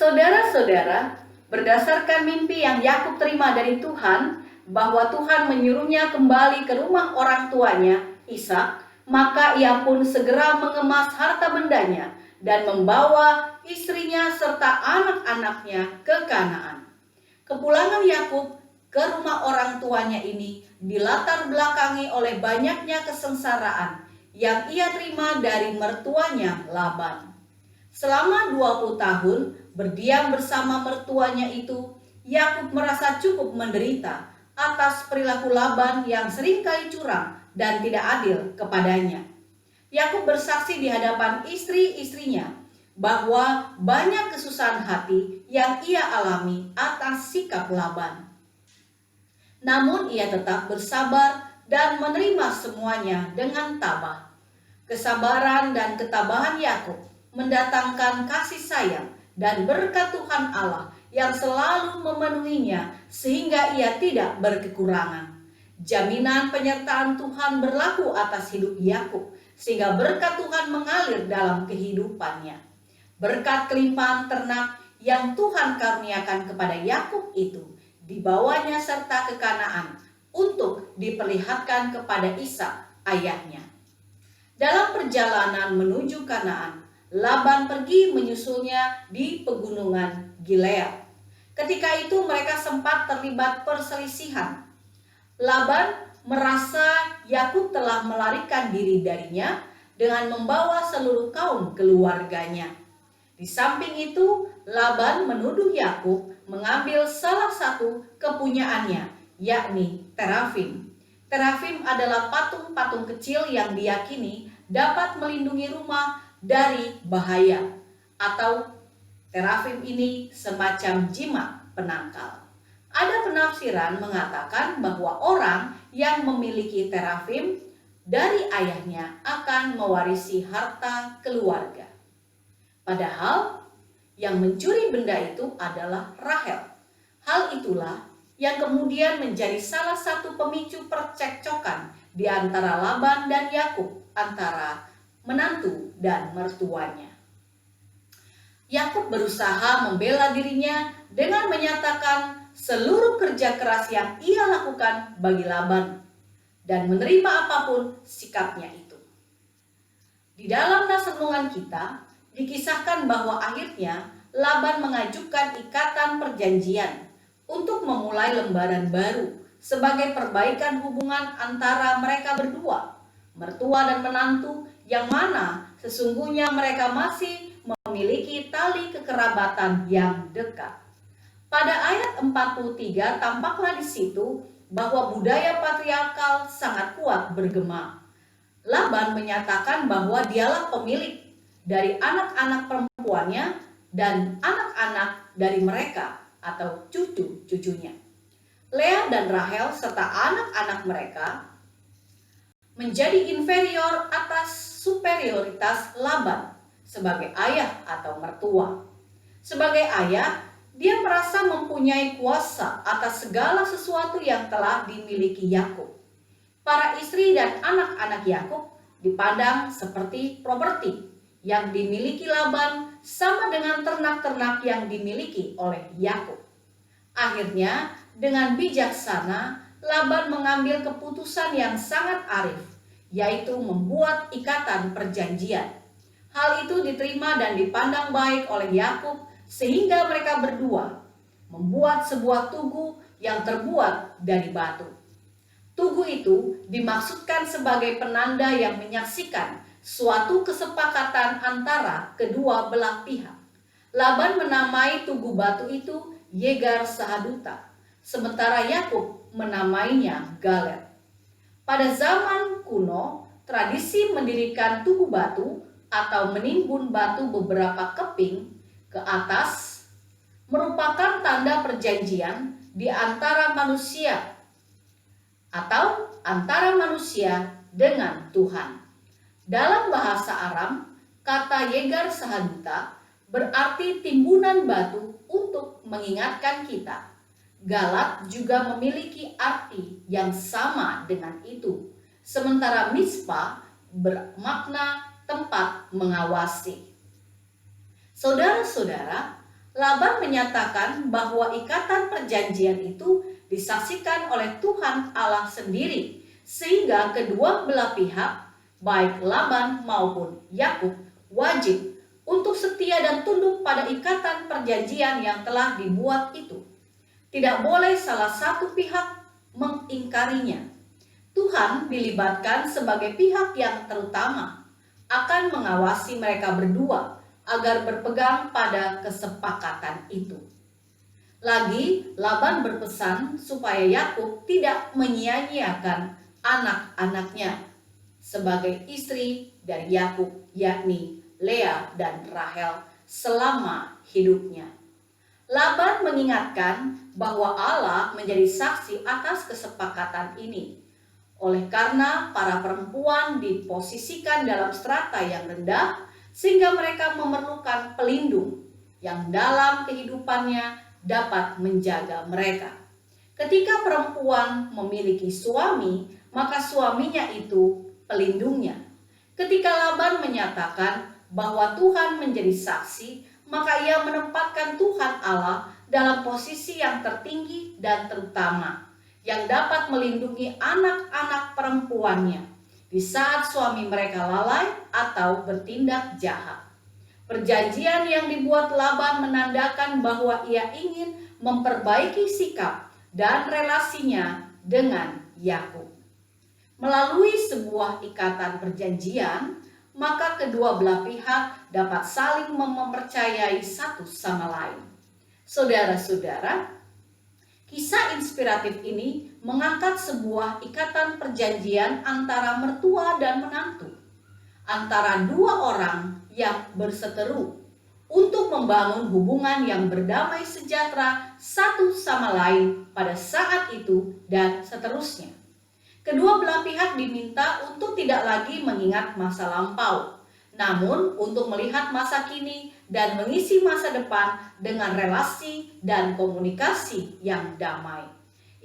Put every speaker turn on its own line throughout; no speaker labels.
Saudara-saudara, berdasarkan mimpi yang Yakub terima dari Tuhan, bahwa Tuhan menyuruhnya kembali ke rumah orang tuanya, Ishak, maka ia pun segera mengemas harta bendanya dan membawa istrinya serta anak-anaknya ke Kanaan. Kepulangan Yakub ke rumah orang tuanya ini dilatar belakangi oleh banyaknya kesengsaraan yang ia terima dari mertuanya Laban. Selama 20 tahun berdiam bersama mertuanya itu, Yakub merasa cukup menderita atas perilaku Laban yang seringkali curang dan tidak adil kepadanya. Yakub bersaksi di hadapan istri-istrinya bahwa banyak kesusahan hati yang ia alami atas sikap Laban. Namun ia tetap bersabar dan menerima semuanya dengan tabah. Kesabaran dan ketabahan Yakub mendatangkan kasih sayang dan berkat Tuhan Allah yang selalu memenuhinya sehingga ia tidak berkekurangan. Jaminan penyertaan Tuhan berlaku atas hidup Yakub sehingga berkat Tuhan mengalir dalam kehidupannya. Berkat kelimpahan ternak yang Tuhan karuniakan kepada Yakub itu dibawanya serta ke Kanaan untuk diperlihatkan kepada Ishak ayahnya. Dalam perjalanan menuju Kanaan, Laban pergi menyusulnya di pegunungan Gilead. Ketika itu mereka sempat terlibat perselisihan. Laban merasa Yakub telah melarikan diri darinya dengan membawa seluruh kaum keluarganya. Di samping itu, Laban menuduh Yakub mengambil salah satu kepunyaannya, yakni terafim. Terafim adalah patung-patung kecil yang diyakini dapat melindungi rumah dari bahaya, atau terafim ini semacam jimat penangkal. Ada penafsiran mengatakan bahwa orang yang memiliki terafim dari ayahnya akan mewarisi harta keluarga. Padahal yang mencuri benda itu adalah Rahel. Hal itulah yang kemudian menjadi salah satu pemicu percekcokan di antara Laban dan Yakub, antara menantu dan mertuanya. Yakub berusaha membela dirinya dengan menyatakan seluruh kerja keras yang ia lakukan bagi Laban dan menerima apapun sikapnya itu. Di dalam nas renungan kita dikisahkan bahwa akhirnya Laban mengajukan ikatan perjanjian untuk memulai lembaran baru sebagai perbaikan hubungan antara mereka berdua, mertua dan menantu, yang mana sesungguhnya mereka masih memiliki tali kekerabatan yang dekat. Pada ayat 43 tampaklah di situ bahwa budaya patriarkal sangat kuat bergema. Laban menyatakan bahwa dialah pemilik dari anak-anak perempuannya dan anak-anak dari mereka atau cucu-cucunya. Lea dan Rahel serta anak-anak mereka menjadi inferior atas superioritas Laban sebagai ayah atau mertua. Sebagai ayah, dia merasa mempunyai kuasa atas segala sesuatu yang telah dimiliki Yakub. Para istri dan anak-anak Yakub dipandang seperti properti yang dimiliki Laban, sama dengan ternak-ternak yang dimiliki oleh Yakub. Akhirnya, dengan bijaksana, Laban mengambil keputusan yang sangat arif, yaitu membuat ikatan perjanjian. Hal itu diterima dan dipandang baik oleh Yakub, sehingga mereka berdua membuat sebuah tugu yang terbuat dari batu. Tugu itu dimaksudkan sebagai penanda yang menyaksikan suatu kesepakatan antara kedua belah pihak. Laban menamai tugu batu itu Yegar Sahaduta, sementara Yakub menamainya Galer. Pada zaman kuno, tradisi mendirikan tugu batu atau menimbun batu beberapa keping ke atas merupakan tanda perjanjian di antara manusia atau antara manusia dengan Tuhan. Dalam bahasa Aram, kata Yegar Sahaduta berarti timbunan batu untuk mengingatkan kita. Galat juga memiliki arti yang sama dengan itu, sementara Mizpah bermakna tempat mengawasi. Saudara-saudara, Laban menyatakan bahwa ikatan perjanjian itu disaksikan oleh Tuhan Allah sendiri, sehingga kedua belah pihak, baik Laban maupun Yakub, wajib untuk setia dan tunduk pada ikatan perjanjian yang telah dibuat itu. Tidak boleh salah satu pihak mengingkarinya. Tuhan dilibatkan sebagai pihak yang terutama, akan mengawasi mereka berdua agar berpegang pada kesepakatan itu. Lagi, Laban berpesan supaya Yakub tidak menyia-nyiakan anak-anaknya sebagai istri dari Yakub, yakni Lea dan Rahel, selama hidupnya. Laban mengingatkan bahwa Allah menjadi saksi atas kesepakatan ini. Oleh karena para perempuan diposisikan dalam strata yang rendah, sehingga mereka memerlukan pelindung yang dalam kehidupannya dapat menjaga mereka. Ketika perempuan memiliki suami, maka suaminya itu pelindungnya. Ketika Laban menyatakan bahwa Tuhan menjadi saksi, maka ia menempatkan Tuhan Allah dalam posisi yang tertinggi dan terutama, yang dapat melindungi anak-anak perempuannya di saat suami mereka lalai atau bertindak jahat. Perjanjian yang dibuat Laban menandakan bahwa ia ingin memperbaiki sikap dan relasinya dengan Yakub. Melalui sebuah ikatan perjanjian, maka kedua belah pihak dapat saling mempercayai satu sama lain. Saudara-saudara, kisah inspiratif ini mengangkat sebuah ikatan perjanjian antara mertua dan menantu, antara dua orang yang berseteru untuk membangun hubungan yang berdamai sejahtera satu sama lain pada saat itu dan seterusnya. Kedua belah pihak diminta untuk tidak lagi mengingat masa lampau, namun untuk melihat masa kini dan mengisi masa depan dengan relasi dan komunikasi yang damai.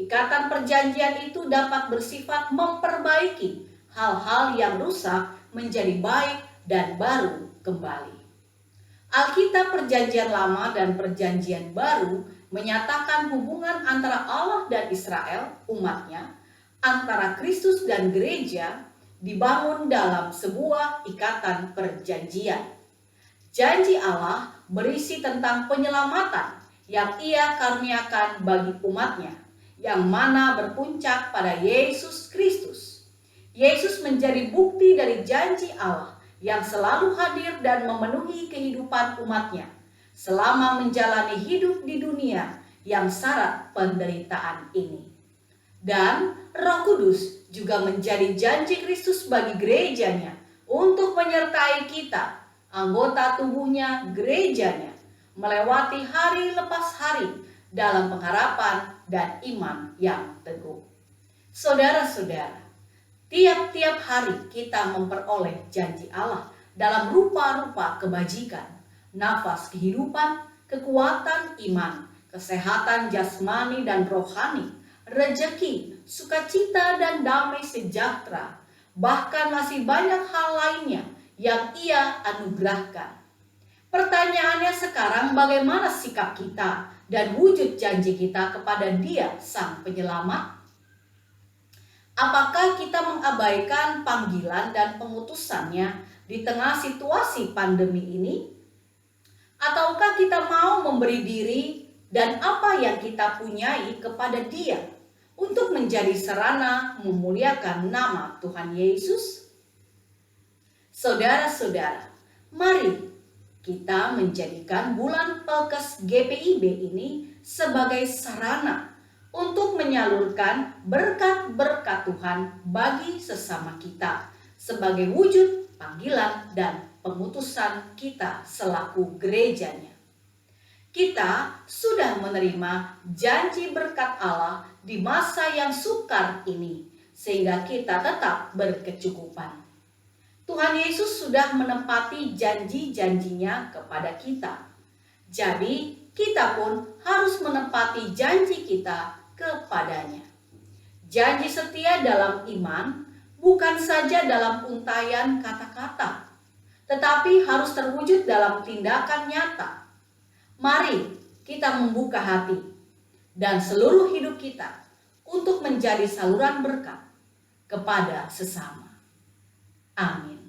Ikatan perjanjian itu dapat bersifat memperbaiki hal-hal yang rusak menjadi baik dan baru kembali. Alkitab Perjanjian Lama dan Perjanjian Baru menyatakan hubungan antara Allah dan Israel, umatnya, antara Kristus dan gereja, dibangun dalam sebuah ikatan perjanjian. Janji Allah berisi tentang penyelamatan yang ia karuniakan bagi umatnya, yang mana berpuncak pada Yesus Kristus. Yesus menjadi bukti dari janji Allah yang selalu hadir dan memenuhi kehidupan umatnya selama menjalani hidup di dunia yang syarat penderitaan ini. Dan Roh Kudus juga menjadi janji Kristus bagi gerejanya untuk menyertai kita, anggota tubuhnya, gerejanya, melewati hari lepas hari dalam pengharapan dan iman yang teguh. Saudara-saudara, tiap-tiap hari kita memperoleh janji Allah dalam rupa-rupa kebajikan, nafas kehidupan, kekuatan iman, kesehatan jasmani dan rohani, rejeki, sukacita dan damai sejahtera, bahkan masih banyak hal lainnya yang ia anugerahkan. Pertanyaannya sekarang, bagaimana sikap kita dan wujud janji kita kepada Dia Sang Penyelamat? Apakah kita mengabaikan panggilan dan pengutusannya di tengah situasi pandemi ini? Ataukah kita mau memberi diri dan apa yang kita punyai kepada Dia untuk menjadi sarana memuliakan nama Tuhan Yesus? Saudara-saudara, mari kita menjadikan bulan Pelkes GPIB ini sebagai sarana untuk menyalurkan berkat-berkat Tuhan bagi sesama kita sebagai wujud panggilan dan pengutusan kita selaku gerejanya. Kita sudah menerima janji berkat Allah di masa yang sukar ini, sehingga kita tetap berkecukupan. Tuhan Yesus sudah menepati janji-janjinya kepada kita. Jadi, kita pun harus menepati janji kita kepadanya. Janji setia dalam iman bukan saja dalam untayan kata-kata, tetapi harus terwujud dalam tindakan nyata. Mari kita membuka hati dan seluruh hidup kita untuk menjadi saluran berkat kepada sesama. Amin.